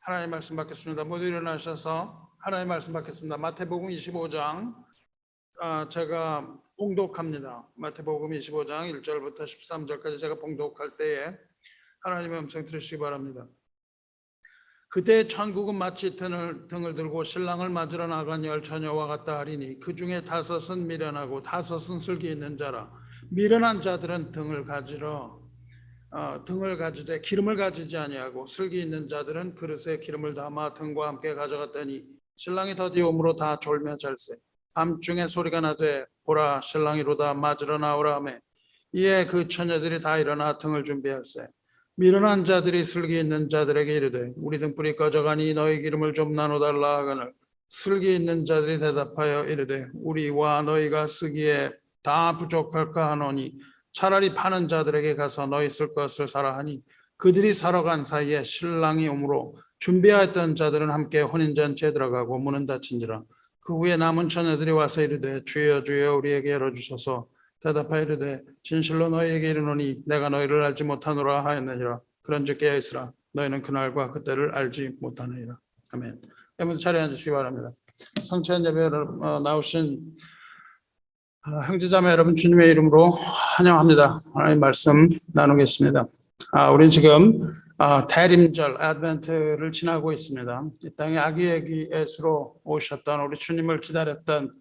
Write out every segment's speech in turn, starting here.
하나님 말씀 받겠습니다. 모두 일어나셔서 하나님 말씀 받겠습니다. 마태복음 25장 제가 봉독합니다. 마태복음 25장 1절부터 13절까지 제가 봉독할 때에 하나님의 음성 들으시기 바랍니다. 그때 천국은 마치 등을 들고 신랑을 맞으러 나간 열 처녀와 같다 하리니 그 중에 5은 미련하고 5은 슬기 있는 자라. 미련한 자들은 등을 가지되 기름을 가지지 아니하고 슬기 있는 자들은 그릇에 기름을 담아 등과 함께 가져갔더니 신랑이 더디움으로 다 졸며 잘세. 밤중에 소리가 나되 보라 신랑이로다 맞으러 나오라 하매 이에 그 처녀들이 다 일어나 등을 준비할세. 미련한 자들이 슬기 있는 자들에게 이르되 우리 등불이 꺼져가니 너희 기름을 좀 나눠달라 하거늘 슬기 있는 자들이 대답하여 이르되 우리와 너희가 쓰기에 다 부족할까 하노니 차라리 파는 자들에게 가서 너희 쓸 것을 사라 하니 그들이 사러 간 사이에 신랑이 오므로 준비하였던 자들은 함께 혼인잔치에 들어가고 문은 닫힌지라. 그 후에 남은 처녀들이 와서 이르되 주여 주여 우리에게 열어주소서. 대답하여 이르되 진실로 너희에게 이르노니 내가 너희를 알지 못하노라 하였느니라. 그런즉 깨어있으라. 너희는 그날과 그때를 알지 못하느니라. 아멘. 여러분 자리에 앉으시기 바랍니다. 성찬 예배에 나오신 형제자매 여러분 주님의 이름으로 환영합니다. 하나님 말씀 나누겠습니다. 우린 지금 대림절 아드벤트를 지나고 있습니다. 이 땅에 아기의 예수로 오셨던 우리 주님을 기다렸던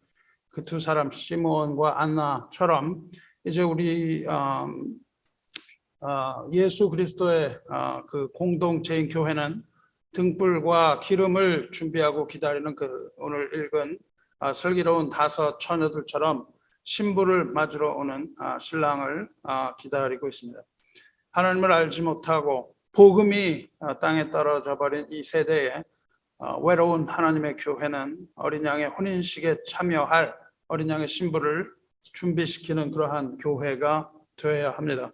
그 두 사람 시므온과 안나처럼 이제 우리 예수 그리스도의 그 공동체인 교회는 등불과 기름을 준비하고 기다리는 그 오늘 읽은 슬기로운 5 처녀들처럼 신부를 맞으러 오는 신랑을 기다리고 있습니다. 하나님을 알지 못하고 복음이 땅에 떨어져 버린 이 세대에 외로운 하나님의 교회는 어린 양의 혼인식에 참여할 어린 양의 신부를 준비시키는 그러한 교회가 되어야 합니다.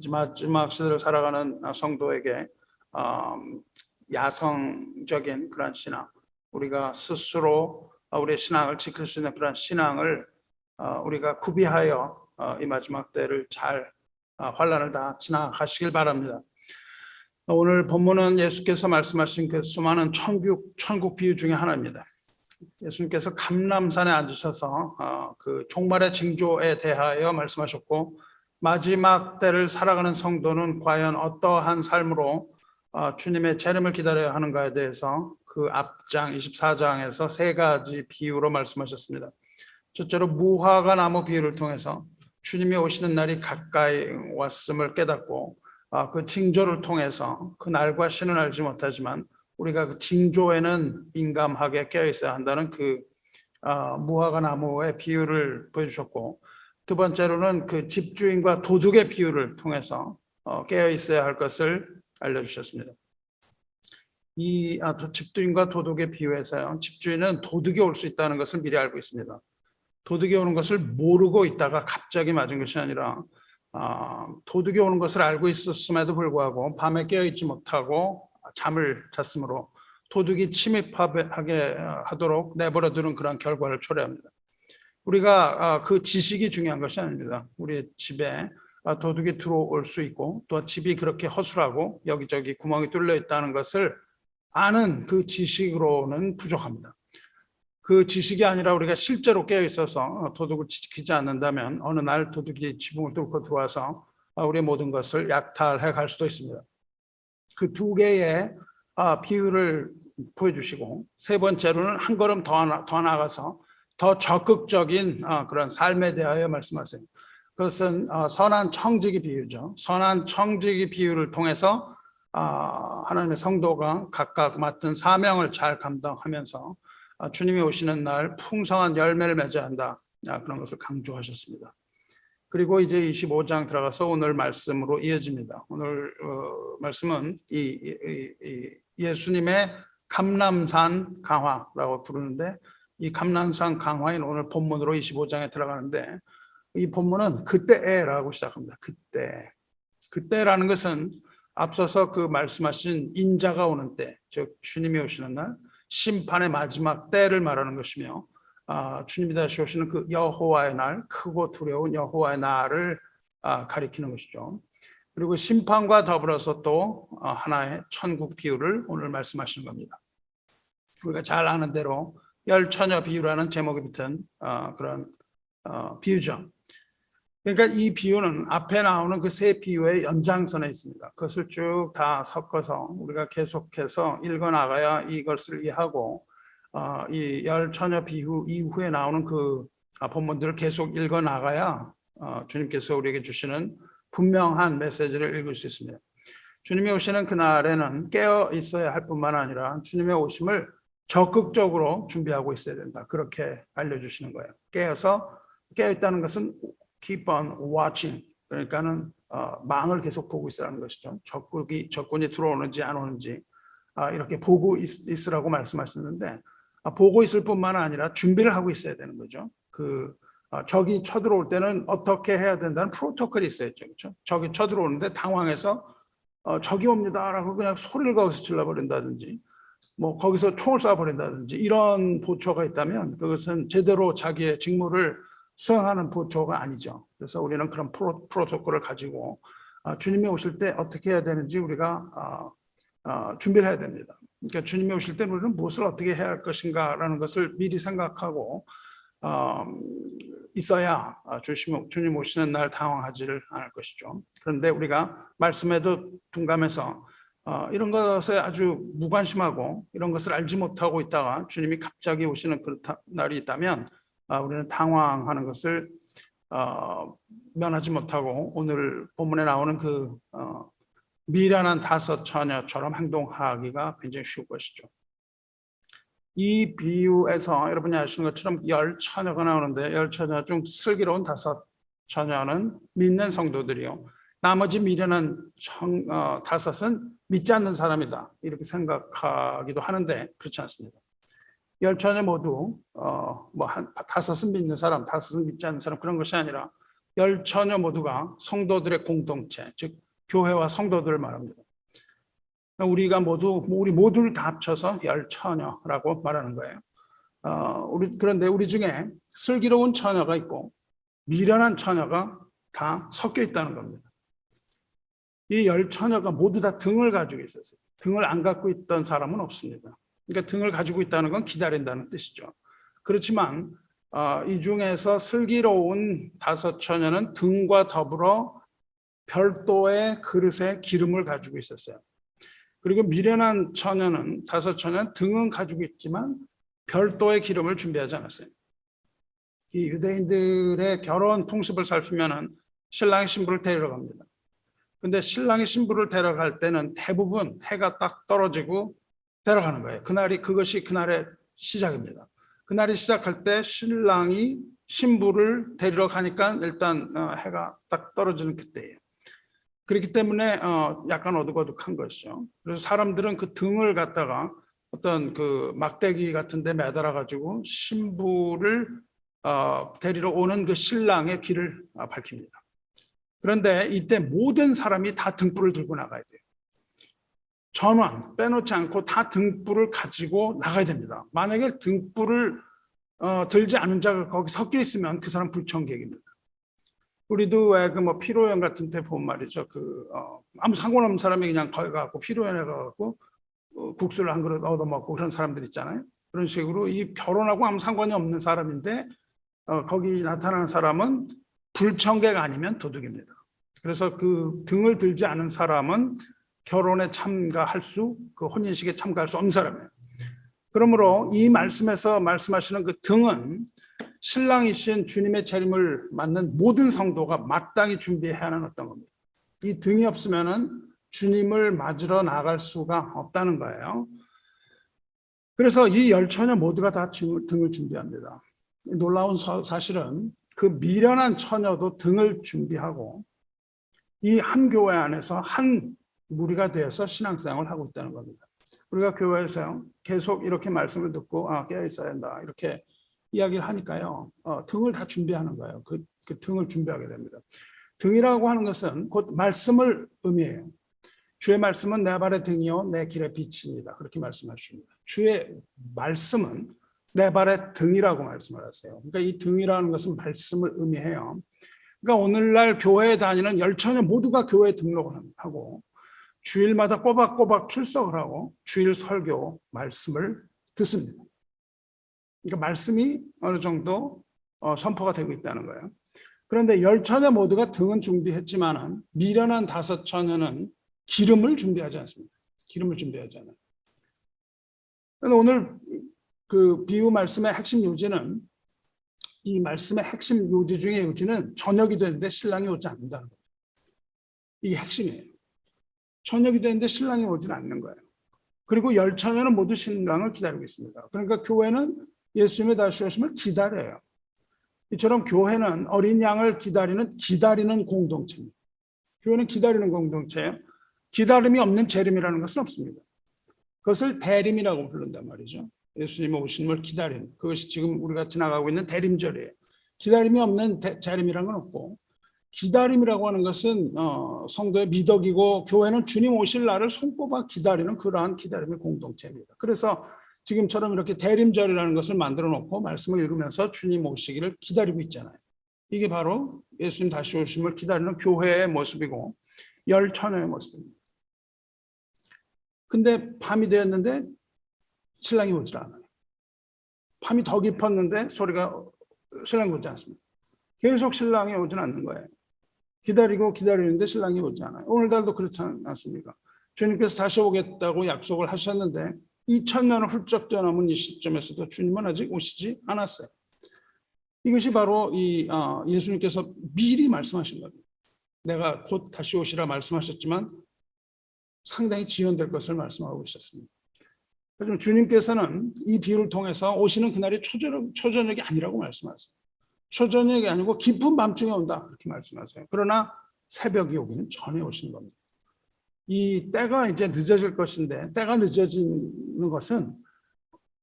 마지막 시대를 살아가는 성도에게 야성적인 그런 신앙, 우리가 스스로 우리의 신앙을 지킬 수 있는 그런 신앙을 우리가 구비하여 이 마지막 때를 잘 환난을 다 지나가시길 바랍니다. 오늘 본문은 예수께서 말씀하신 그 수많은 천국 비유 중에 하나입니다. 예수님께서 감람산에 앉으셔서 그 종말의 징조에 대하여 말씀하셨고 마지막 때를 살아가는 성도는 과연 어떠한 삶으로 주님의 재림을 기다려야 하는가에 대해서 그 앞장 24장에서 3가지 비유로 말씀하셨습니다. 첫째로 무화과 나무 비유를 통해서 주님이 오시는 날이 가까이 왔음을 깨닫고 그 징조를 통해서 그 날과 시는 알지 못하지만 우리가 그 징조에는 민감하게 깨어 있어야 한다는 그 무화과 나무의 비유를 보여주셨고, 두 번째로는 그 집주인과 도둑의 비유를 통해서 깨어 있어야 할 것을 알려주셨습니다. 이 집주인과 도둑의 비유에서요, 집주인은 도둑이 올 수 있다는 것을 미리 알고 있습니다. 도둑이 오는 것을 모르고 있다가 갑자기 맞은 것이 아니라 도둑이 오는 것을 알고 있었음에도 불구하고 밤에 깨어있지 못하고 잠을 잤으므로 도둑이 침입하게 하도록 내버려두는 그런 결과를 초래합니다. 우리가 그 지식이 중요한 것이 아닙니다. 우리 집에 도둑이 들어올 수 있고 또 집이 그렇게 허술하고 여기저기 구멍이 뚫려 있다는 것을 아는 그 지식으로는 부족합니다. 그 지식이 아니라 우리가 실제로 깨어 있어서 도둑을 지키지 않는다면 어느 날 도둑이 지붕을 뚫고 들어와서 우리의 모든 것을 약탈해 갈 수도 있습니다. 그 2개의 비유를 보여주시고 세 번째로는 한 걸음 더 나아가서 더 적극적인 그런 삶에 대하여 말씀하세요. 그것은 선한 청지기 비유죠. 선한 청지기 비유를 통해서 하나님의 성도가 각각 맡은 사명을 잘 감당하면서 주님이 오시는 날 풍성한 열매를 맺어야 한다, 그런 것을 강조하셨습니다. 그리고 이제 25장 들어가서 오늘 말씀으로 이어집니다. 오늘 말씀은 예수님의 감람산 강화라고 부르는데, 이 감람산 강화인 오늘 본문으로 25장에 들어가는데, 이 본문은 그때라고 시작합니다. 그때라는 것은 앞서서 그 말씀하신 인자가 오는 때, 즉 주님이 오시는 날, 심판의 마지막 때를 말하는 것이며, 주님이 다시 오시는 그 여호와의 날, 크고 두려운 여호와의 날을 가리키는 것이죠. 그리고 심판과 더불어서 또 하나의 천국 비유를 오늘 말씀하시는 겁니다. 우리가 잘 아는 대로 열처녀 비유라는 제목이 붙은 그런 비유죠. 그러니까 이 비유는 앞에 나오는 그 세 비유의 연장선에 있습니다. 그것을 쭉 다 섞어서 우리가 계속해서 읽어나가야 이것을 이해하고 이 열처녀 비유 이후에 나오는 그 본문들을 계속 읽어나가야 주님께서 우리에게 주시는 분명한 메시지를 읽을 수 있습니다. 주님이 오시는 그날에는 깨어 있어야 할 뿐만 아니라 주님의 오심을 적극적으로 준비하고 있어야 된다. 그렇게 알려주시는 거예요. 깨어있다는 것은 keep on watching. 그러니까는 망을 계속 보고 있으라는 것이죠. 적군이 들어오는지 안 오는지 이렇게 보고 있으라고 말씀하셨는데 보고 있을 뿐만 아니라 준비를 하고 있어야 되는 거죠. 적이 쳐들어올 때는 어떻게 해야 된다는 프로토콜이 있어야죠. 그렇죠? 적이 쳐들어오는데 당황해서 적이 옵니다라고 그냥 소리를 거기서 질러버린다든지 뭐 거기서 총을 쏴버린다든지 이런 보초가 있다면 그것은 제대로 자기의 직무를 수행하는 보초가 아니죠. 그래서 우리는 그런 프로토콜을 가지고 주님이 오실 때 어떻게 해야 되는지 우리가 준비를 해야 됩니다. 그러니까 주님이 오실 때 우리는 무엇을 어떻게 해야 할 것인가라는 것을 미리 생각하고 있어야 주님 오시는 날 당황하지를 않을 것이죠. 그런데 우리가 말씀에도 둔감해서 이런 것에 아주 무관심하고 이런 것을 알지 못하고 있다가 주님이 갑자기 오시는 그 날이 있다면 우리는 당황하는 것을 면하지 못하고 오늘 본문에 나오는 그 미련한 다섯 처녀처럼 행동하기가 굉장히 쉬울 것이죠. 이 비유에서 여러분이 아시는 것처럼 열 처녀가 나오는데 열 처녀 중 슬기로운 다섯 처녀는 믿는 성도들이요. 나머지 미련한 다섯은 믿지 않는 사람이다. 이렇게 생각하기도 하는데 그렇지 않습니다. 열 처녀 모두 다섯은 믿는 사람, 다섯은 믿지 않는 사람 그런 것이 아니라 열 처녀 모두가 성도들의 공동체, 즉 교회와 성도들을 말합니다. 우리 모두를 다 합쳐서 열 처녀라고 말하는 거예요. 그런데 우리 중에 슬기로운 처녀가 있고 미련한 처녀가 다 섞여 있다는 겁니다. 이 열 처녀가 모두 다 등을 가지고 있었어요. 등을 안 갖고 있던 사람은 없습니다. 그러니까 등을 가지고 있다는 건 기다린다는 뜻이죠. 그렇지만 이 중에서 슬기로운 다섯 처녀는 등과 더불어 별도의 그릇에 기름을 가지고 있었어요. 그리고 미련한 처녀는 다섯 처녀는 등은 가지고 있지만 별도의 기름을 준비하지 않았어요. 이 유대인들의 결혼 풍습을 살피면은 신랑이 신부를 데리러 갑니다. 근데 신랑이 신부를 데려갈 때는 대부분 해가 딱 떨어지고 데려가는 거예요. 그것이 그날의 시작입니다. 그날이 시작할 때 신랑이 신부를 데리러 가니까 일단 해가 딱 떨어지는 그때예요. 그렇기 때문에 약간 어둑어둑한 것이죠. 그래서 사람들은 그 등을 갖다가 어떤 그 막대기 같은 데 매달아 가지고 신부를 데리러 오는 그 신랑의 길을 밝힙니다. 그런데 이때 모든 사람이 다 등불을 들고 나가야 돼요. 전원 빼놓지 않고 다 등불을 가지고 나가야 됩니다. 만약에 등불을 들지 않은 자가 거기 섞여 있으면 그 사람 불청객입니다. 우리도 왜 그 뭐 피로연 같은 데 보면 말이죠. 아무 상관없는 사람이 그냥 거기 가고 피로연에 가고 국수를 한 그릇 얻어먹고 그런 사람들 있잖아요. 그런 식으로 이 결혼하고 아무 상관이 없는 사람인데 거기 나타나는 사람은 불청객 아니면 도둑입니다. 그래서 그 등을 들지 않은 사람은 결혼에 그 혼인식에 참가할 수 없는 사람이에요. 그러므로 이 말씀에서 말씀하시는 그 등은 신랑이신 주님의 재림을 맞는 모든 성도가 마땅히 준비해야 하는 어떤 겁니다. 이 등이 없으면은 주님을 맞으러 나갈 수가 없다는 거예요. 그래서 이 열 처녀 모두가 다 등을 준비합니다. 놀라운 사실은 그 미련한 처녀도 등을 준비하고 이 한 교회 안에서 한 무리가 되어서 신앙생활을 하고 있다는 겁니다. 우리가 교회에서 계속 이렇게 말씀을 듣고 깨어 있어야 한다 이렇게 이야기를 하니까요. 등을 다 준비하는 거예요. 그 등을 준비하게 됩니다. 등이라고 하는 것은 곧 말씀을 의미해요. 주의 말씀은 내 발의 등이요 내 길의 빛입니다. 그렇게 말씀하십니다. 주의 말씀은 내 발의 등이라고 말씀을 하세요. 그러니까 이 등이라는 것은 말씀을 의미해요. 그러니까 오늘날 교회에 다니는 열처녀 모두가 교회에 등록을 하고 주일마다 꼬박꼬박 출석을 하고 주일 설교 말씀을 듣습니다. 그러니까 말씀이 어느 정도 선포가 되고 있다는 거예요. 그런데 열처녀 모두가 등은 준비했지만 미련한 다섯 처녀는 기름을 준비하지 않습니다. 기름을 준비하지 않아요. 그래서 오늘 그 비유 말씀의 핵심 요지는, 이 말씀의 핵심 요지 중에 요지는 저녁이 되는데 신랑이 오지 않는다는 거예요. 이게 핵심이에요. 저녁이 되는데 신랑이 오지 않는 거예요. 그리고 열처녀는 모두 신랑을 기다리고 있습니다. 그러니까 교회는 예수님의 다시 오심을 기다려요. 이처럼 교회는 어린 양을 기다리는 공동체입니다. 교회는 기다리는 공동체예요. 기다림이 없는 재림이라는 것은 없습니다. 그것을 대림이라고 부른단 말이죠. 예수님 오심을 기다리는, 그것이 지금 우리가 지나가고 있는 대림절이에요. 기다림이 없는 재림이라는 건 없고, 기다림이라고 하는 것은 성도의 미덕이고, 교회는 주님 오실 날을 손꼽아 기다리는 그러한 기다림의 공동체입니다. 그래서 지금처럼 이렇게 대림절이라는 것을 만들어 놓고 말씀을 읽으면서 주님 오시기를 기다리고 있잖아요. 이게 바로 예수님 다시 오심을 기다리는 교회의 모습이고 열처녀의 모습입니다. 근데 밤이 되었는데 신랑이 오질 않아요. 밤이 더 깊었는데 신랑이 오지 않습니다. 계속 신랑이 오진 않는 거예요. 기다리는데 신랑이 오지 않아요. 오늘날도 그렇지 않습니까? 주님께서 다시 오겠다고 약속을 하셨는데 2000년을 훌쩍 뛰어넘은 이 시점에서도 주님은 아직 오시지 않았어요. 이것이 바로 예수님께서 미리 말씀하신 겁니다. 내가 곧 다시 오시라 말씀하셨지만 상당히 지연될 것을 말씀하고 계셨습니다. 그래서 주님께서는 이 비유를 통해서 오시는 그날이 초저녁이 아니라고 말씀하세요. 초저녁이 아니고 깊은 밤중에 온다, 그렇게 말씀하세요. 그러나 새벽이 오기는 전에 오시는 겁니다. 이 때가 이제 늦어질 것인데, 때가 늦어지는 것은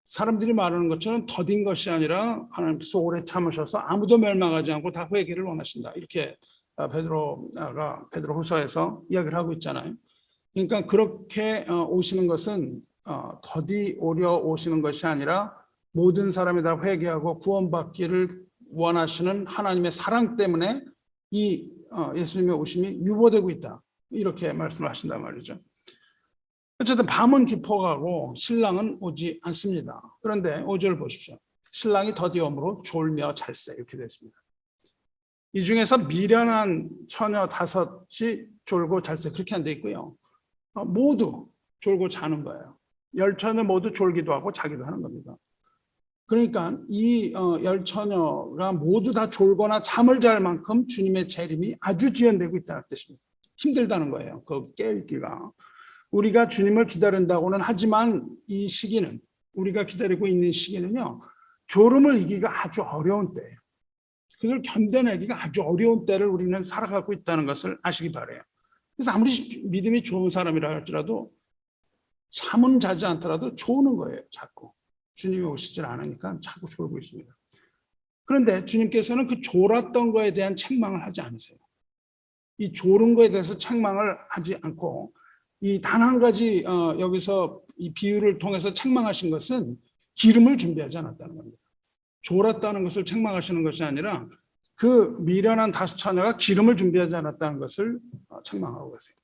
사람들이 말하는 것처럼 더딘 것이 아니라 하나님께서 오래 참으셔서 아무도 멸망하지 않고 다 회개를 원하신다, 이렇게 베드로후서에서 이야기를 하고 있잖아요. 그러니까 그렇게 오시는 것은 더디 오려 오시는 것이 아니라 모든 사람이 다 회개하고 구원받기를 원하시는 하나님의 사랑 때문에 이 예수님의 오심이 유보되고 있다, 이렇게 말씀을 하신단 말이죠. 어쨌든 밤은 깊어가고 신랑은 오지 않습니다. 그런데 5절 보십시오. 신랑이 더디움으로 졸며 잘세, 이렇게 됐습니다. 이 중에서 미련한 처녀 5이 졸고 잘세, 그렇게 안 돼 있고요. 모두 졸고 자는 거예요. 열처녀 모두 졸기도 하고 자기도 하는 겁니다. 그러니까 이 열처녀가 모두 다 졸거나 잠을 잘 만큼 주님의 재림이 아주 지연되고 있다는 뜻입니다. 힘들다는 거예요. 그 깨있기가. 우리가 주님을 기다린다고는 하지만 이 시기는, 우리가 기다리고 있는 시기는요, 졸음을 이기기가 아주 어려운 때예요. 그것을 견뎌내기가 아주 어려운 때를 우리는 살아가고 있다는 것을 아시기 바라요. 그래서 아무리 믿음이 좋은 사람이라 할지라도 잠은 자지 않더라도 조는 거예요. 자꾸 주님이 오시질 않으니까 자꾸 졸고 있습니다. 그런데 주님께서는 그 졸았던 거에 대한 책망을 하지 않으세요. 이 졸은 거에 대해서 책망을 하지 않고, 이 단 한 가지 여기서 이 비유를 통해서 책망하신 것은 기름을 준비하지 않았다는 겁니다. 졸았다는 것을 책망하시는 것이 아니라 그 미련한 5처녀가 기름을 준비하지 않았다는 것을 책망하고 계세요.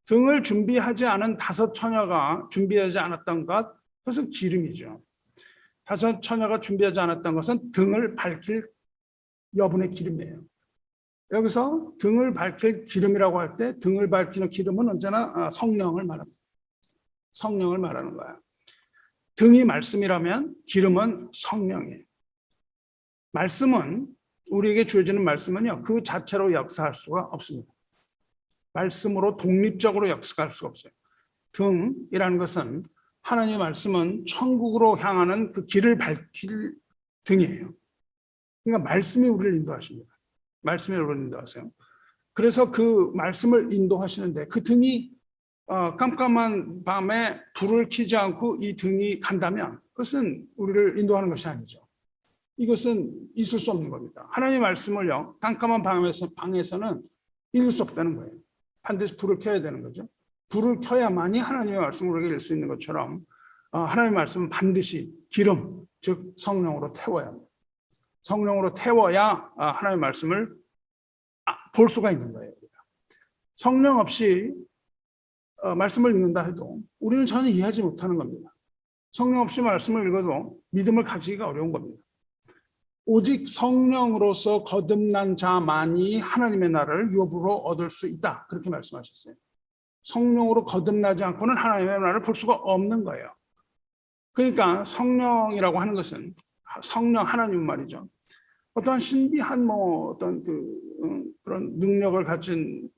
등을 준비하지 않은 5처녀가 준비하지 않았던 것, 그것은 기름이죠. 5처녀가 준비하지 않았던 것은 등을 밝힐 여분의 기름이에요. 여기서 등을 밝힐 기름이라고 할 때 등을 밝히는 기름은 언제나 성령을 말합니다. 성령을 말하는 거야. 등이 말씀이라면 기름은 성령이에요. 말씀은, 우리에게 주어지는 말씀은요, 그 자체로 역사할 수가 없습니다. 말씀으로 독립적으로 역사할 수가 없어요. 등이라는 것은, 하나님의 말씀은 천국으로 향하는 그 길을 밝힐 등이에요. 그러니까 말씀이 우리를 인도하십니다. 말씀이 우리를 인도하세요. 그래서 그 말씀을 인도하시는데 그 등이 깜깜한 밤에 불을 켜지 않고 이 등이 간다면 그것은 우리를 인도하는 것이 아니죠. 이것은 있을 수 없는 겁니다. 하나님의 말씀을요, 깜깜한 방에서는 읽을 수 없다는 거예요. 반드시 불을 켜야 되는 거죠. 불을 켜야만이 하나님의 말씀을 우리가 읽을 수 있는 것처럼 하나님의 말씀은 반드시 기름, 즉 성령으로 태워야 합니다. 성령으로 태워야 하나님의 말씀을 볼 수가 있는 거예요. 성령 없이 말씀을 읽는다 해도 우리는 전혀 이해하지 못하는 겁니다. 성령 없이 말씀을 읽어도 믿음을 가지기가 어려운 겁니다. 오직 성령으로서 거듭난 자만이 하나님의 나라를 유업으로 얻을 수 있다. 그렇게 말씀하셨어요. 성령으로 거듭나지 않고는 하나님의 나라를 볼 수가 없는 거예요. 그러니까 성령이라고 하는 것은 성령 하나님 말이죠. 어떤 신비한 어떤 그런 능력을 가진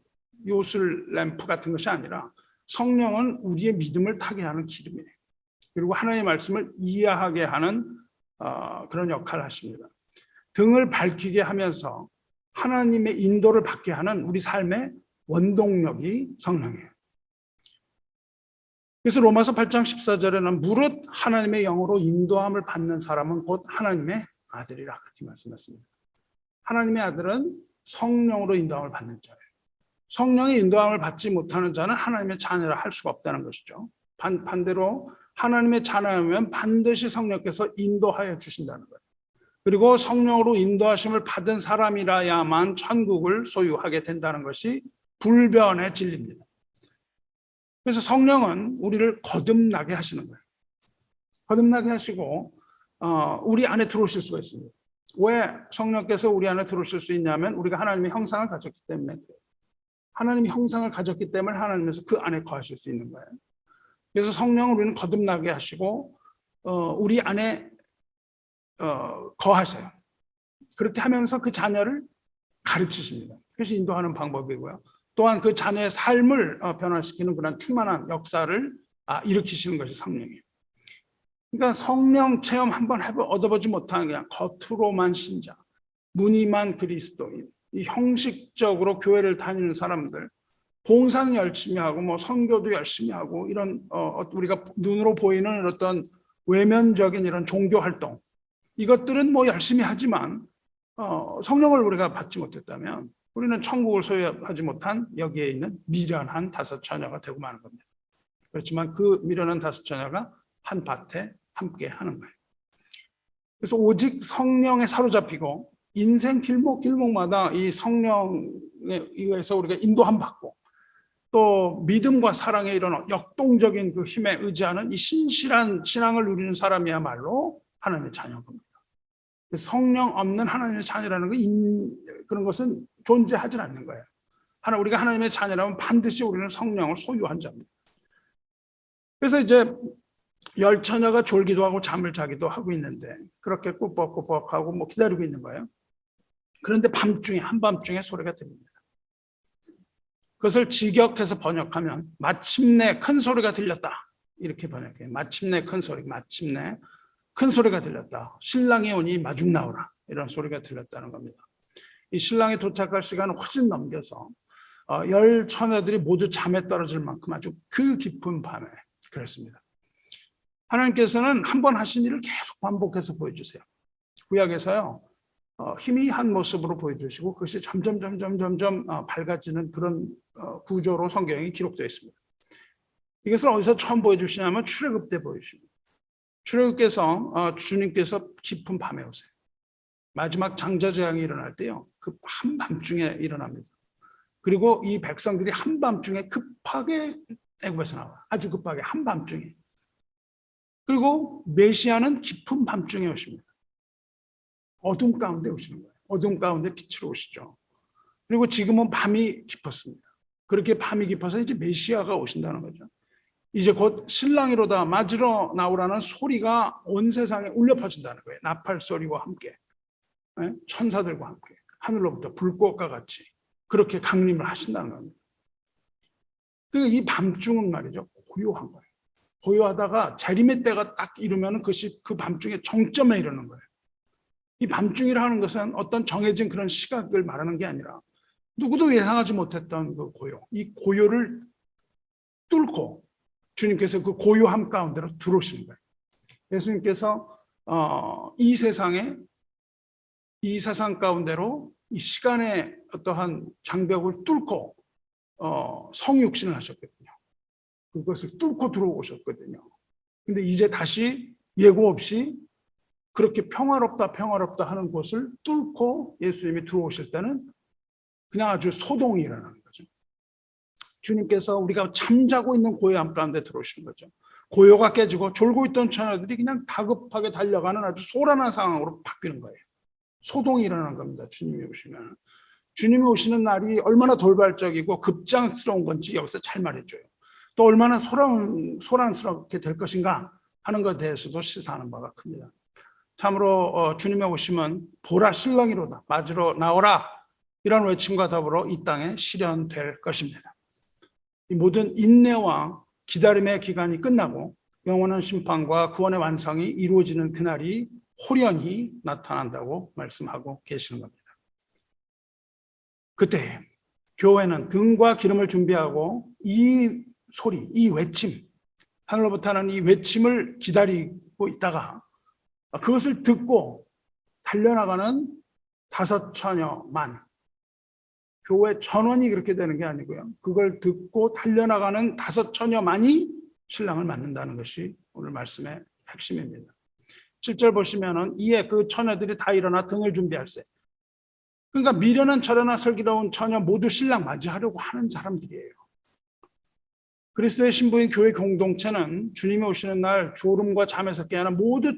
요술 램프 같은 것이 아니라 성령은 우리의 믿음을 타게 하는 기름이에요. 그리고 하나님의 말씀을 이해하게 하는 그런 역할을 하십니다. 등을 밝히게 하면서 하나님의 인도를 받게 하는 우리 삶의 원동력이 성령이에요. 그래서 로마서 8장 14절에는 무릇 하나님의 영으로 인도함을 받는 사람은 곧 하나님의 아들이라 그렇게 말씀하셨습니다. 하나님의 아들은 성령으로 인도함을 받는 자예요. 성령의 인도함을 받지 못하는 자는 하나님의 자녀라 할 수가 없다는 것이죠. 반대로 하나님의 자녀면 반드시 성령께서 인도하여 주신다는 거예요. 그리고 성령으로 인도하심을 받은 사람이라야만 천국을 소유하게 된다는 것이 불변의 진리입니다. 그래서 성령은 우리를 거듭나게 하시는 거예요. 거듭나게 하시고 우리 안에 들어오실 수가 있습니다. 왜 성령께서 우리 안에 들어오실 수 있냐면 우리가 하나님의 형상을 가졌기 때문에, 하나님의 형상을 가졌기 때문에 하나님에서 그 안에 거하실 수 있는 거예요. 그래서 성령을 우리는 거듭나게 하시고 우리 안에 거하세요. 그렇게 하면서 그 자녀를 가르치십니다. 그래서 인도하는 방법이고요. 또한 그 자녀의 삶을 변화시키는 그런 충만한 역사를 일으키시는 것이 성령이에요. 그러니까 성령 체험 한번 얻어보지 못하는 그냥 겉으로만 신자, 무늬만 그리스도인, 이 형식적으로 교회를 다니는 사람들, 봉사는 열심히 하고 선교도 열심히 하고 이런 우리가 눈으로 보이는 어떤 외면적인 이런 종교 활동, 이것들은 열심히 하지만 성령을 우리가 받지 못했다면 우리는 천국을 소유하지 못한 여기에 있는 미련한 다섯 처녀가 되고 마는 겁니다. 그렇지만 그 미련한 다섯 처녀가 한 밭에 함께 하는 거예요. 그래서 오직 성령에 사로잡히고 인생 길목마다 이 성령에 의해서 우리가 인도함 받고 또 믿음과 사랑의 이런 역동적인 그 힘에 의지하는 이 신실한 신앙을 누리는 사람이야말로 하나님의 자녀인 겁니다. 성령 없는 하나님의 자녀라는 그런 것은 존재하지 않는 거예요. 우리가 하나님의 자녀라면 반드시 우리는 성령을 소유한 자입니다. 그래서 이제 열 처녀가 졸기도 하고 잠을 자기도 하고 있는데 그렇게 꾸벅꾸벅하고 기다리고 있는 거예요. 그런데 한밤중에 소리가 들립니다. 그것을 직역해서 번역하면 마침내 큰 소리가 들렸다, 이렇게 번역해요. 마침내 큰 소리가 들렸다. 신랑이 오니 마중 나오라, 이런 소리가 들렸다는 겁니다. 이 신랑이 도착할 시간을 훨씬 넘겨서 열 처녀들이 모두 잠에 떨어질 만큼 아주 그 깊은 밤에 그랬습니다. 하나님께서는 한 번 하신 일을 계속 반복해서 보여주세요. 구약에서요, 희미한 모습으로 보여주시고 그것이 점점 밝아지는 그런 구조로 성경이 기록되어 있습니다. 이것을 어디서 처음 보여주시냐면 출애굽 때 보여주십니다. 출애굽께서 주님께서 깊은 밤에 오세요. 마지막 장자재앙이 일어날 때요, 그 한밤중에 일어납니다. 그리고 이 백성들이 한밤중에 급하게 애굽에서 나와요. 아주 급하게 한밤중에. 그리고 메시아는 깊은 밤중에 오십니다. 어둠 가운데 오시는 거예요. 어둠 가운데 빛으로 오시죠. 그리고 지금은 밤이 깊었습니다. 그렇게 밤이 깊어서 이제 메시아가 오신다는 거죠. 이제 곧 신랑이로다 맞으러 나오라는 소리가 온 세상에 울려 퍼진다는 거예요. 나팔 소리와 함께, 천사들과 함께 하늘로부터 불꽃과 같이 그렇게 강림을 하신다는 겁니다. 이 밤중은 말이죠, 고요한 거예요. 고요하다가 재림의 때가 딱 이르면 그것이 그 밤중에 정점에 이르는 거예요. 이 밤중이라는 것은 어떤 정해진 그런 시각을 말하는 게 아니라 누구도 예상하지 못했던 그 고요, 이 고요를 뚫고 주님께서 그 고요함 가운데로 들어오시는 거예요. 예수님께서 이 세상 가운데로 이 시간의 어떠한 장벽을 뚫고 성육신을 하셨거든요. 그것을 뚫고 들어오셨거든요. 근데 이제 다시 예고 없이 그렇게 평화롭다 하는 곳을 뚫고 예수님이 들어오실 때는 그냥 아주 소동이 일어나는 거죠. 주님께서 우리가 잠자고 있는 고요 함 가운데 들어오시는 거죠. 고요가 깨지고 졸고 있던 처녀들이 그냥 다급하게 달려가는 아주 소란한 상황으로 바뀌는 거예요. 소동이 일어나는 겁니다. 주님이 오시면. 주님이 오시는 날이 얼마나 돌발적이고 급작스러운 건지 여기서 잘 말해줘요. 또 얼마나 소란스럽게 될 것인가 하는 것에 대해서도 시사하는 바가 큽니다. 참으로 주님의 오심은 보라 신랑이로다, 맞으러 나오라, 이런 외침과 더불어 이 땅에 실현될 것입니다. 이 모든 인내와 기다림의 기간이 끝나고 영원한 심판과 구원의 완성이 이루어지는 그날이 호련히 나타난다고 말씀하고 계시는 겁니다. 그때 교회는 등과 기름을 준비하고 이 소리, 이 외침, 하늘로부터 하는 이 외침을 기다리고 있다가 그것을 듣고 달려나가는 5처녀만, 교회 전원이 그렇게 되는 게 아니고요. 그걸 듣고 달려나가는 5처녀만이 신랑을 맞는다는 것이 오늘 말씀의 핵심입니다. 7절 보시면은 이에 그 처녀들이 다 일어나 등을 준비할세. 그러니까 미련한 처녀나 슬기로운 처녀 모두 신랑 맞이하려고 하는 사람들이에요. 그리스도의 신부인 교회 공동체는 주님이 오시는 날 졸음과 잠에서 깨어나 모두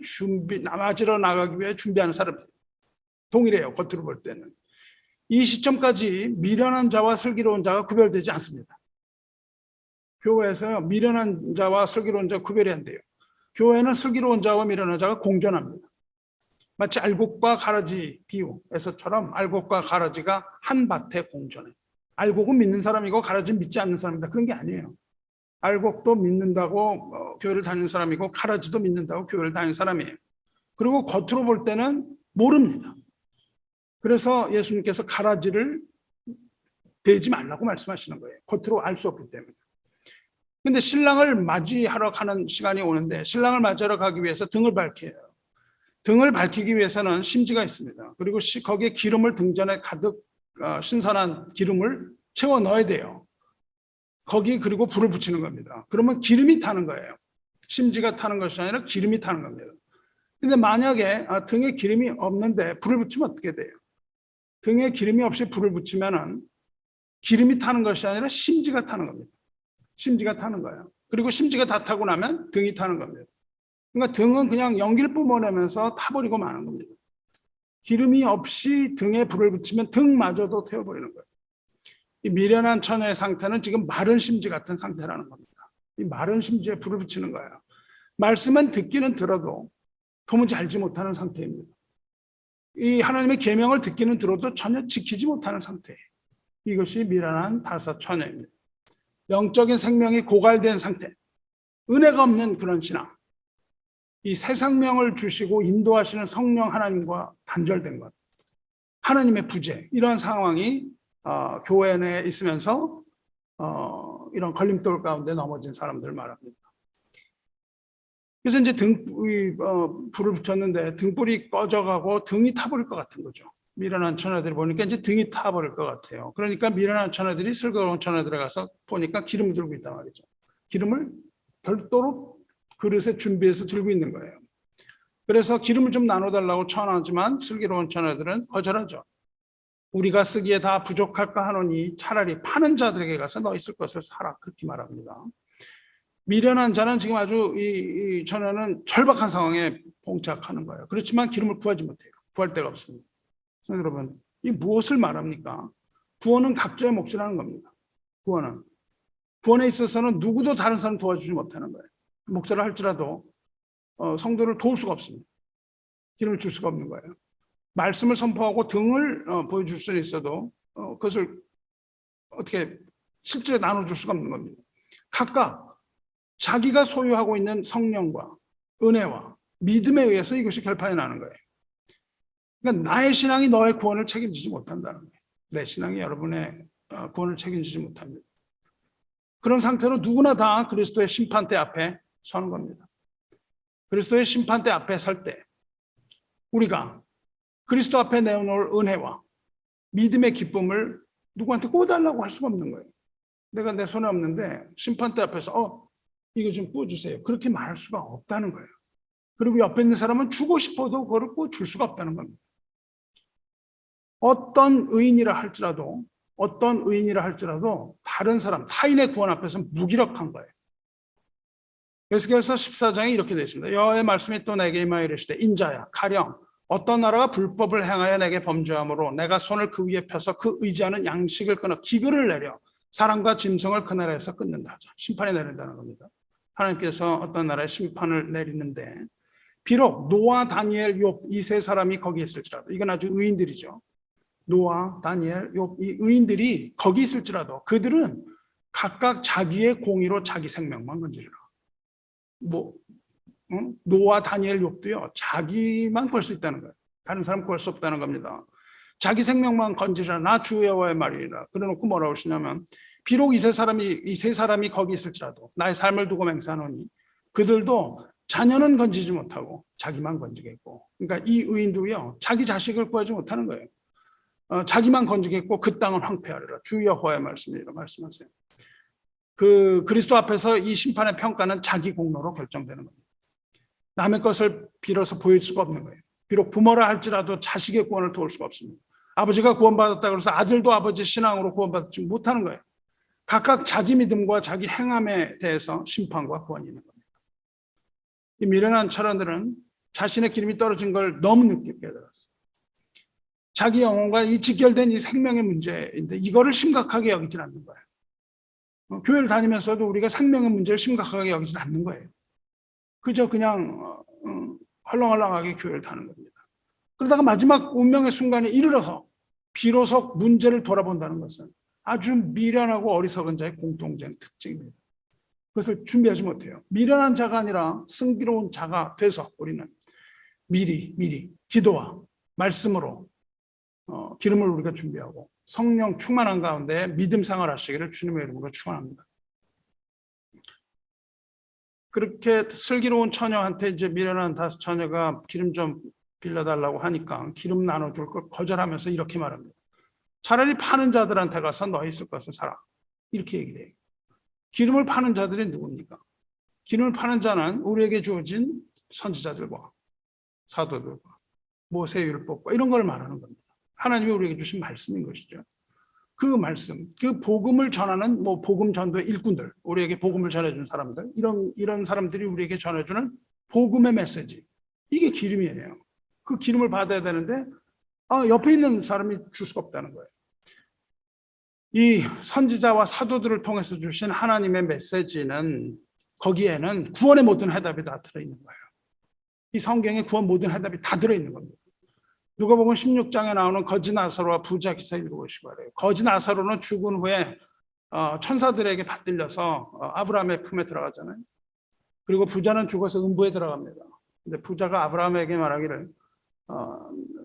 맞으러 나가기 위해 준비하는 사람들. 동일해요. 겉으로 볼 때는. 이 시점까지 미련한 자와 슬기로운 자가 구별되지 않습니다. 교회에서 미련한 자와 슬기로운 자가 구별이 안 돼요. 교회는 슬기로운 자와 미련한 자가 공존합니다. 마치 알곡과 가라지 비유에서처럼 알곡과 가라지가 한 밭에 공존해요. 알곡은 믿는 사람이고 가라지는 믿지 않는 사람이다. 그런 게 아니에요. 알곡도 믿는다고 교회를 다니는 사람이고 가라지도 믿는다고 교회를 다니는 사람이에요. 그리고 겉으로 볼 때는 모릅니다. 그래서 예수님께서 가라지를 베지 말라고 말씀하시는 거예요. 겉으로 알 수 없기 때문에. 근데 신랑을 맞이하러 가는 시간이 오는데 신랑을 맞이하러 가기 위해서 등을 밝혀요. 등을 밝히기 위해서는 심지가 있습니다. 그리고 거기에 기름을 등전에 가득 신선한 기름을 채워 넣어야 돼요. 거기 그리고 불을 붙이는 겁니다. 그러면 기름이 타는 거예요. 심지가 타는 것이 아니라 기름이 타는 겁니다. 근데 만약에 등에 기름이 없는데 불을 붙이면 어떻게 돼요? 등에 기름이 없이 불을 붙이면은 기름이 타는 것이 아니라 심지가 타는 겁니다. 심지가 타는 거예요. 그리고 심지가 다 타고 나면 등이 타는 겁니다. 그러니까 등은 그냥 연기를 뿜어내면서 타버리고 마는 겁니다. 기름이 없이 등에 불을 붙이면 등마저도 태워버리는 거예요. 이 미련한 처녀의 상태는 지금 마른 심지 같은 상태라는 겁니다. 이 마른 심지에 불을 붙이는 거예요. 말씀은 듣기는 들어도 도무지 알지 못하는 상태입니다. 이 하나님의 계명을 듣기는 들어도 전혀 지키지 못하는 상태예요. 이것이 미련한 5처녀입니다. 영적인 생명이 고갈된 상태, 은혜가 없는 그런 신앙, 이 새 생명을 주시고 인도하시는 성령 하나님과 단절된 것, 하나님의 부재, 이런 상황이 교회 내에 있으면서 이런 걸림돌 가운데 넘어진 사람들을 말합니다. 그래서 이제 불을 붙였는데 등불이 꺼져가고 등이 타버릴 것 같은 거죠. 미련한 처녀들이 보니까 이제 등이 타버릴 것 같아요. 그러니까 미련한 처녀들이 슬기로운 처녀들에 가서 보니까 기름을 들고 있단 말이죠. 기름을 별도로 그릇에 준비해서 들고 있는 거예요. 그래서 기름을 좀 나눠달라고 청하지만 슬기로운 처녀들은 거절하죠. 우리가 쓰기에 다 부족할까 하노니 차라리 파는 자들에게 가서 너 있을 것을 사라, 그렇게 말합니다. 미련한 자는 지금 아주 이 처녀는 절박한 상황에 봉착하는 거예요. 그렇지만 기름을 구하지 못해요. 구할 데가 없습니다. 여러분, 이 무엇을 말합니까? 구원은 각자의 몫이라는 겁니다. 구원에 있어서는 누구도 다른 사람 도와주지 못하는 거예요. 목사를 할지라도 성도를 도울 수가 없습니다. 기름을 줄 수가 없는 거예요. 말씀을 선포하고 등을 보여줄 수는 있어도 그것을 어떻게 실제로 나눠줄 수가 없는 겁니다. 각각 자기가 소유하고 있는 성령과 은혜와 믿음에 의해서 이것이 결판이 나는 거예요. 그러니까 나의 신앙이 너의 구원을 책임지지 못한다는 거예요. 내 신앙이 여러분의 구원을 책임지지 못합니다. 그런 상태로 누구나 다 그리스도의 심판대 앞에 서는 겁니다. 그리스도의 심판대 앞에 설 때 우리가 그리스도 앞에 내어놓을 은혜와 믿음의 기쁨을 누구한테 꿔달라고 할 수가 없는 거예요. 내가 내 손에 없는데 심판대 앞에서 이거 좀 꿔주세요, 그렇게 말할 수가 없다는 거예요. 그리고 옆에 있는 사람은 주고 싶어도 그걸 꿔줄 수가 없다는 겁니다. 어떤 의인이라 할지라도 어떤 의인이라 할지라도 다른 사람, 타인의 구원 앞에서 무기력한 거예요. 에스겔서 14장에 이렇게 되어 있습니다. 여호와의 말씀이 또 내게 임하여 이르시되 인자야 가령 어떤 나라가 불법을 행하여 내게 범죄함으로 내가 손을 그 위에 펴서 그 의지하는 양식을 끊어 기근을 내려 사람과 짐승을 그 나라에서 끊는다 하죠. 심판이 내린다는 겁니다. 하나님께서 어떤 나라에 심판을 내리는데 비록 노아, 다니엘, 욥 이 세 사람이 거기 있을지라도 이건 아주 의인들이죠. 노아, 다니엘, 욥 이 의인들이 거기 있을지라도 그들은 각각 자기의 공의로 자기 생명만 건지리라. 노아, 다니엘, 욥도요 자기만 구할 수 있다는 거예요. 다른 사람 구할 수 없다는 겁니다. 자기 생명만 건지라 나 주 여호와의 말이라. 그래놓고 뭐라고 하시냐면 비록 이 세 사람이 거기 있을지라도 나의 삶을 두고 맹세하노니 그들도 자녀는 건지지 못하고 자기만 건지겠고. 그러니까 이 의인도요 자기 자식을 구하지 못하는 거예요. 자기만 건지겠고 그 땅은 황폐하리라. 주 여호와의 말씀이라 말씀하세요. 그 그리스도 앞에서 이 심판의 평가는 자기 공로로 결정되는 겁니다. 남의 것을 빌어서 보일 수가 없는 거예요. 비록 부모라 할지라도 자식의 구원을 도울 수가 없습니다. 아버지가 구원받았다고 해서 아들도 아버지 신앙으로 구원받지 못하는 거예요. 각각 자기 믿음과 자기 행함에 대해서 심판과 구원이 있는 겁니다. 이 미련한 철원들은 자신의 기름이 떨어진 걸 너무 늦게 깨달았어요. 자기 영혼과 이 직결된 이 생명의 문제인데 이거를 심각하게 여기질 않는 거예요. 교회를 다니면서도 우리가 생명의 문제를 심각하게 여기질 않는 거예요. 그저 그냥 헐렁헐렁하게 교회를 다니는 겁니다. 그러다가 마지막 운명의 순간에 이르러서 비로소 문제를 돌아본다는 것은 아주 미련하고 어리석은 자의 공통된 특징입니다. 그것을 준비하지 못해요. 미련한 자가 아니라 승기로운 자가 돼서 우리는 미리 기도와 말씀으로 기름을 우리가 준비하고 성령 충만한 가운데 믿음 생활하시기를 주님의 이름으로 축원합니다. 그렇게 슬기로운 처녀한테 이제 미련한 다섯 처녀가 기름 좀 빌려달라고 하니까 기름 나눠줄 걸 거절하면서 이렇게 말합니다. 차라리 파는 자들한테 가서 너희 있을 것을 사라. 이렇게 얘기를 해요. 기름을 파는 자들이 누굽니까? 기름을 파는 자는 우리에게 주어진 선지자들과 사도들과 모세의 율법과 이런 걸 말하는 겁니다. 하나님이 우리에게 주신 말씀인 것이죠. 그 말씀, 그 복음을 전하는 복음 전도의 일꾼들, 우리에게 복음을 전해주는 사람들, 이런 사람들이 우리에게 전해주는 복음의 메시지. 이게 기름이에요. 그 기름을 받아야 되는데 옆에 있는 사람이 줄 수가 없다는 거예요. 이 선지자와 사도들을 통해서 주신 하나님의 메시지는 거기에는 구원의 모든 해답이 다 들어있는 거예요. 이 성경에 구원 모든 해답이 다 들어있는 겁니다. 누가복음 16장에 나오는 거지 나사로와 부자 기사 읽어보시기 바래요. 거지 나사로는 죽은 후에 천사들에게 받들려서 아브라함의 품에 들어가잖아요. 그리고 부자는 죽어서 음부에 들어갑니다. 근데 부자가 아브라함에게 말하기를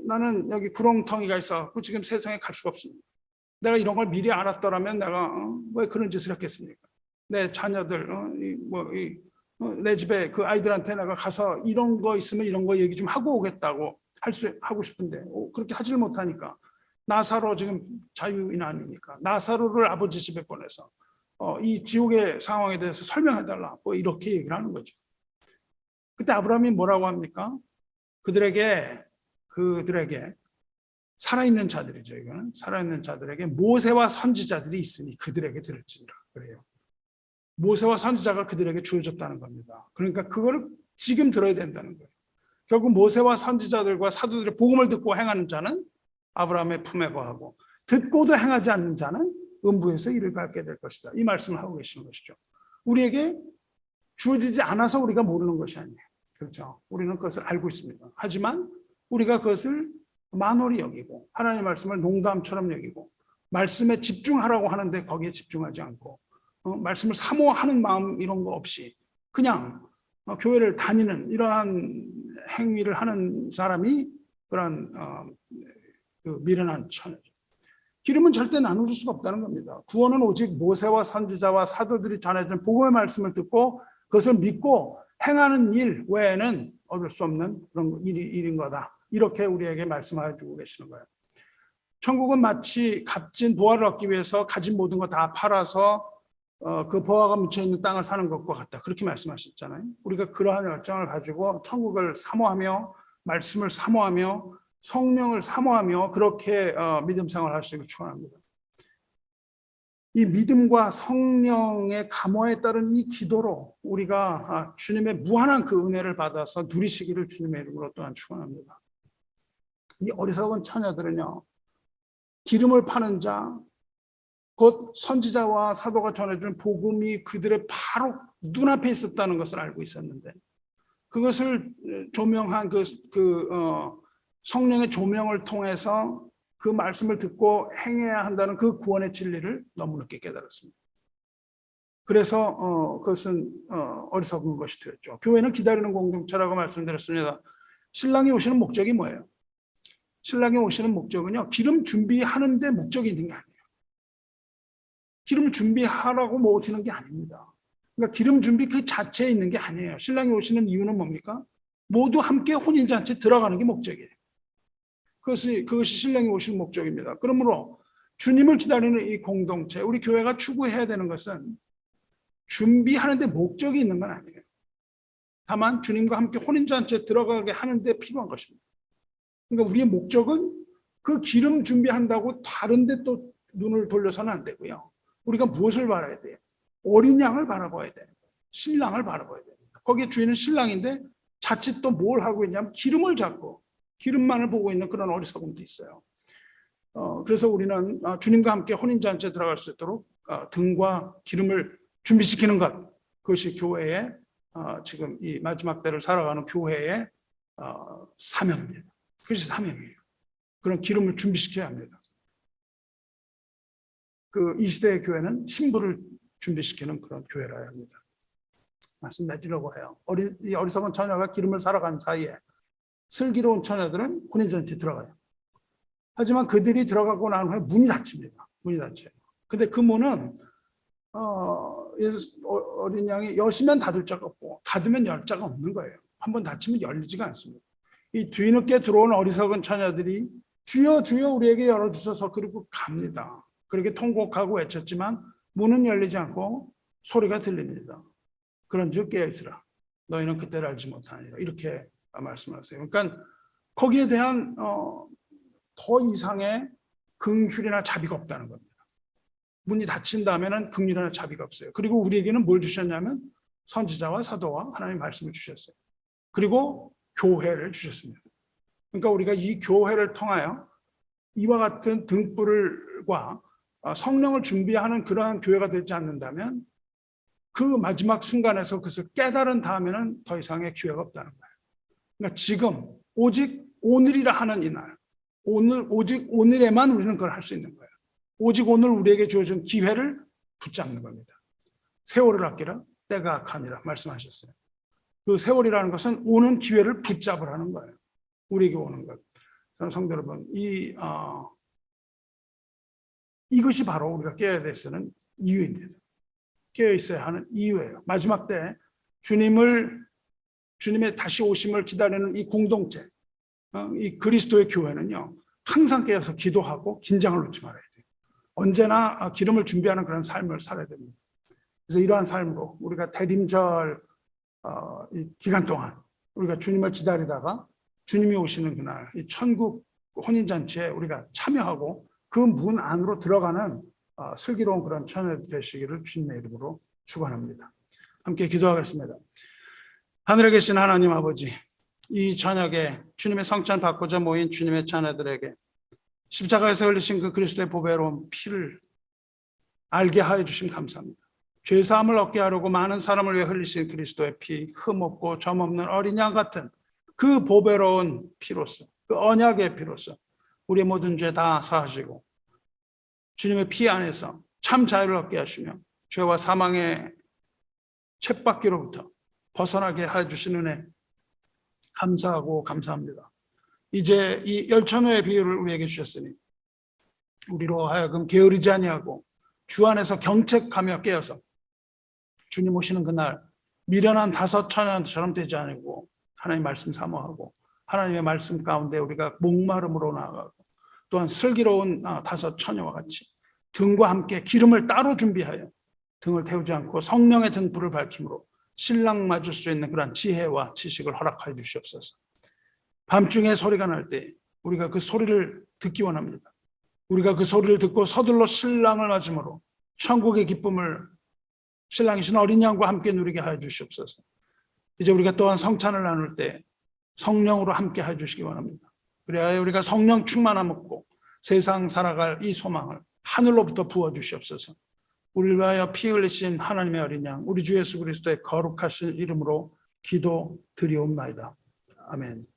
나는 여기 구렁텅이가 있어서 지금 세상에 갈 수가 없습니다. 내가 이런 걸 미리 알았더라면 내가 왜 그런 짓을 했겠습니까? 내 자녀들 내 집에 그 아이들한테 내가 가서 이런 거 있으면 이런 거 얘기 좀 하고 오겠다고 하고 싶은데 그렇게 하지를 못하니까 나사로 지금 자유인 아닙니까? 나사로를 아버지 집에 보내서 이 지옥의 상황에 대해서 설명해달라 이렇게 얘기를 하는 거죠. 그때 아브라함이 뭐라고 합니까? 그들에게 살아있는 자들이죠. 이거는 살아있는 자들에게 모세와 선지자들이 있으니 그들에게 들을지니라 그래요. 모세와 선지자가 그들에게 주어졌다는 겁니다. 그러니까 그거를 지금 들어야 된다는 거예요. 결국 모세와 선지자들과 사도들의 복음을 듣고 행하는 자는 아브라함의 품에 거하고 듣고도 행하지 않는 자는 음부에서 이를 갖게 될 것이다. 이 말씀을 하고 계시는 것이죠. 우리에게 주어지지 않아서 우리가 모르는 것이 아니에요. 그렇죠. 우리는 그것을 알고 있습니다. 하지만 우리가 그것을 만홀히 여기고 하나님의 말씀을 농담처럼 여기고 말씀에 집중하라고 하는데 거기에 집중하지 않고 말씀을 사모하는 마음 이런 거 없이 그냥 교회를 다니는 이러한 행위를 하는 사람이 그런 그 미련한 처녀죠. 기름은 절대 나눌 수가 없다는 겁니다. 구원은 오직 모세와 선지자와 사도들이 전해준 복음의 말씀을 듣고 그것을 믿고 행하는 일 외에는 얻을 수 없는 그런 일인 거다. 이렇게 우리에게 말씀하여 주고 계시는 거예요. 천국은 마치 값진 보화를 얻기 위해서 가진 모든 거 다 팔아서 그 보화가 묻혀있는 땅을 사는 것과 같다. 그렇게 말씀하셨잖아요. 우리가 그러한 열정을 가지고 천국을 사모하며 말씀을 사모하며 성령을 사모하며 그렇게 믿음 생활을 하시길 축원합니다. 이 믿음과 성령의 감화에 따른 이 기도로 우리가 주님의 무한한 그 은혜를 받아서 누리시기를 주님의 이름으로 또한 축원합니다. 이 어리석은 처녀들은요, 기름을 파는 자, 곧 선지자와 사도가 전해준 복음이 그들의 바로 눈앞에 있었다는 것을 알고 있었는데, 그것을 조명한 성령의 조명을 통해서 그 말씀을 듣고 행해야 한다는 그 구원의 진리를 너무 늦게 깨달았습니다. 그래서 그것은 어리석은 것이 되었죠. 교회는 기다리는 공동체라고 말씀드렸습니다. 신랑이 오시는 목적이 뭐예요? 신랑이 오시는 목적은요, 기름 준비하는 데 목적이 있는 게 아니에요. 기름 준비하라고 모시는 게 아닙니다. 그러니까 기름 준비 그 자체에 있는 게 아니에요. 신랑이 오시는 이유는 뭡니까? 모두 함께 혼인잔치에 들어가는 게 목적이에요. 그것이 신랑이 오신 목적입니다. 그러므로 주님을 기다리는 이 공동체, 우리 교회가 추구해야 되는 것은 준비하는 데 목적이 있는 건 아니에요. 다만 주님과 함께 혼인잔치에 들어가게 하는 데 필요한 것입니다. 그러니까 우리의 목적은 그 기름 준비한다고 다른 데 또 눈을 돌려서는 안 되고요. 우리가 무엇을 바라야 돼요? 어린 양을 바라봐야 돼요. 신랑을 바라봐야 돼요. 거기에 주인은 신랑인데 자칫 또 뭘 하고 있냐면 기름을 잡고 기름만을 보고 있는 그런 어리석음도 있어요. 그래서 우리는 주님과 함께 혼인잔치에 들어갈 수 있도록 등과 기름을 준비시키는 것, 그것이 교회의 지금 이 마지막 때를 살아가는 교회의 사명입니다. 그것이 사명이에요. 그런 기름을 준비시켜야 합니다. 이 시대의 교회는 신부를 준비시키는 그런 교회라야 합니다. 말씀 맺으려고 해요. 이 어리석은 처녀가 기름을 사러 간 사이에 슬기로운 처녀들은 혼인잔치에 들어가요. 하지만 그들이 들어가고 난 후에 문이 닫힙니다. 문이 닫혀요. 근데 그 문은 어린 양이 여시면 닫을 자가 없고 닫으면 열 자가 없는 거예요. 한번 닫히면 열리지가 않습니다. 이 뒤늦게 들어온 어리석은 처녀들이 주여 주여 우리에게 열어주셔서 그리고 갑니다. 그렇게 통곡하고 외쳤지만 문은 열리지 않고 소리가 들립니다. 그런즉 깨어있으라. 너희는 그때를 알지 못하니라. 이렇게 말씀하세요. 그러니까 거기에 대한 더 이상의 긍휼이나 자비가 없다는 겁니다. 문이 닫힌 다음에는 긍휼이나 자비가 없어요. 그리고 우리에게는 뭘 주셨냐면 선지자와 사도와 하나님의 말씀을 주셨어요. 그리고 교회를 주셨습니다. 그러니까 우리가 이 교회를 통하여 이와 같은 등불과 성령을 준비하는 그러한 교회가 되지 않는다면 그 마지막 순간에서 그것을 깨달은 다음에는 더 이상의 기회가 없다는 거예요. 그러니까 지금 오직 오늘이라 하는 이날, 오직 오늘에만 우리는 그걸 할 수 있는 거예요. 오직 오늘 우리에게 주어진 기회를 붙잡는 겁니다. 세월을 아끼라 때가 악하니라 말씀하셨어요. 그 세월이라는 것은 오는 기회를 붙잡으라는 거예요. 우리에게 오는 것. 저는 성도 여러분, 이것이 바로 우리가 깨어야 되는 이유입니다. 깨어 있어야 하는 이유예요. 마지막 때 주님의 다시 오심을 기다리는 이 공동체, 이 그리스도의 교회는요, 항상 깨어서 기도하고 긴장을 놓지 말아야 돼요. 언제나 기름을 준비하는 그런 삶을 살아야 됩니다. 그래서 이러한 삶으로 우리가 대림절 이 기간 동안 우리가 주님을 기다리다가 주님이 오시는 그날 이 천국 혼인잔치에 우리가 참여하고 그 문 안으로 들어가는 슬기로운 그런 처녀 되시기를 주님의 이름으로 축원합니다. 함께 기도하겠습니다. 하늘에 계신 하나님 아버지, 이 저녁에 주님의 성찬 받고자 모인 주님의 자녀들에게 십자가에서 흘리신 그 그리스도의 보배로운 피를 알게 하여 주심 감사합니다. 죄사함을 얻게 하려고 많은 사람을 위해 흘리신 그리스도의 피, 흠없고 점없는 어린 양 같은 그 보배로운 피로서, 그 언약의 피로서 우리의 모든 죄 다 사하시고 주님의 피 안에서 참 자유를 얻게 하시며 죄와 사망의 쳇바퀴로부터 벗어나게 해주시는 은혜 감사하고 감사합니다. 이제 이 열천회의 비유를 우리에게 주셨으니 우리로 하여금 게으르지 아니하고 주 안에서 경책하며 깨어서 주님 오시는 그날 미련한 다섯 처녀처럼 되지 않고 하나님의 말씀 사모하고 하나님의 말씀 가운데 우리가 목마름으로 나아가고 또한 슬기로운 다섯 처녀와 같이 등과 함께 기름을 따로 준비하여 등을 태우지 않고 성령의 등불을 밝힘으로 신랑 맞을 수 있는 그런 지혜와 지식을 허락하여 주시옵소서. 밤중에 소리가 날 때 우리가 그 소리를 듣기 원합니다. 우리가 그 소리를 듣고 서둘러 신랑을 맞음으로 천국의 기쁨을 신랑이신 어린 양과 함께 누리게 하여 주시옵소서. 이제 우리가 또한 성찬을 나눌 때 성령으로 함께 해 주시기 바랍니다. 그래야 우리가 성령 충만함 얻고 세상 살아갈 이 소망을 하늘로부터 부어 주시옵소서. 우리를 위하여 피 흘리신 하나님의 어린 양, 우리 주 예수 그리스도의 거룩하신 이름으로 기도 드리옵나이다. 아멘.